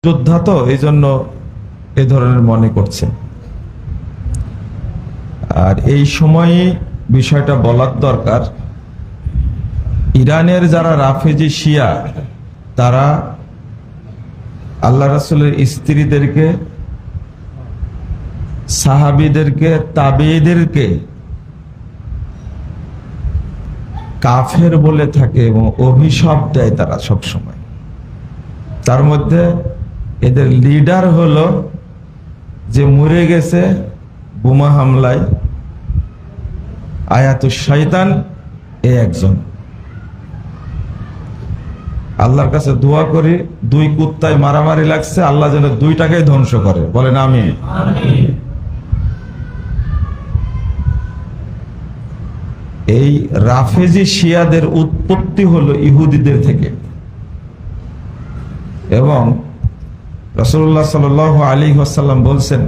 যোদ্ধা তো এই জন্য এ ধরনের মনে করছে। আর এই সময়ে বিষয়টা বলার দরকার, ইরানের যারা রাফেজি শিয়া তারা আল্লাহ রাসূলের স্ত্রীদেরকে, সাহাবীদেরকে, তাবেঈদেরকে কাফের বলে থাকে এবং অভিশাপ দেয় তারা সব সময়। তার মধ্যে এদের লিডার হলো যে মরে গেছে বোমা হামলায় আয়াতুশ শয়তান, একজন। আল্লাহর কাছে দোয়া করি, দুই কুত্তায় মারামারি লাগছে, আল্লাহ যেন দুইটাকে ধ্বংস করে, বলেন আমিন। এই রাফেজি শিয়াদের উৎপত্তি হলো ইহুদিদের থেকে, এবং রাসূলুল্লাহ সাল্লাল্লাহু আলাইহি ওয়াসাল্লাম বলছেন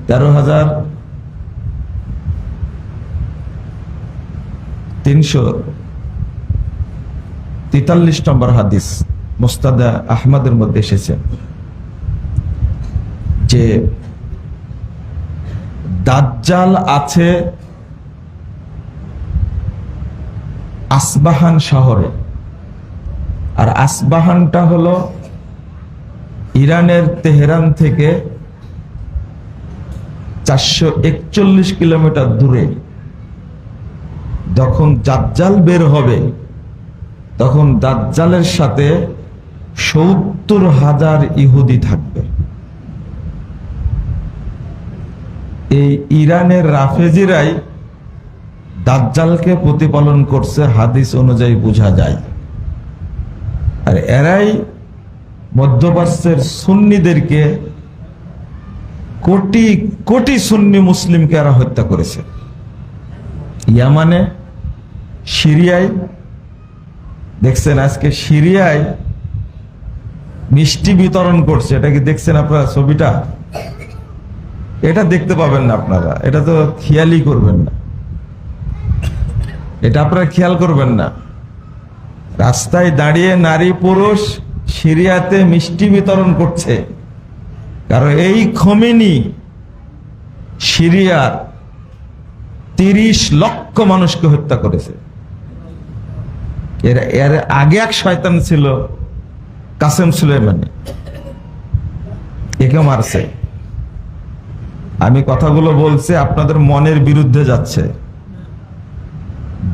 13,343 নম্বর হাদিস মুসনাদ আহমদের মধ্যে এসেছে যে দাজ্জাল আছে আসবাহান শহরে, আর আসবাহানটা হলো ইরানের তেহরান থেকে 441 কিলোমিটার দূরে। যখন দাজ্জাল বের হবে তখন দাজ্জালের সাথে 70,000 ইহুদি থাকবে। এই ইরানের রাফেজিরাই দাজ্জালকে প্রতিপালন করছে, হাদিস অনুযায়ী বোঝা যায়। আর এরাই মধ্যপ্রাচ্যের সুন্নিদেরকে, কোটি কোটি সুন্নি মুসলিমকে এরা হত্যা করেছে। ইয়ামানে, সিরিয়ায় দেখছেন, আজকে সিরিয়ায় মিষ্টি বিতরণ করছে, এটা কি দেখছেন আপনারা ছবিটা? এটা দেখতে পাবেন না আপনারা, এটা তো খেয়ালই করবেন না, এটা আপনারা খেয়াল করবেন না। রাস্তায় দাঁড়িয়ে নারী পুরুষ সিরিয়াতে মিষ্টি বিতরণ করছে, কারণ এই খোমেনি সিরিয়ার 30 লক্ষ মানুষকে হত্যা করেছে। এর আগে এক শয়তান ছিল কাসেম সুলেমানি, একে মারছে। আমি কথাগুলো বলছি, আপনাদের মনের বিরুদ্ধে যাচ্ছে,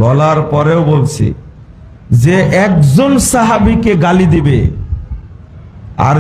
বলার পরেও বলছি যে একজন সাহাবীকে গালি দিবে আর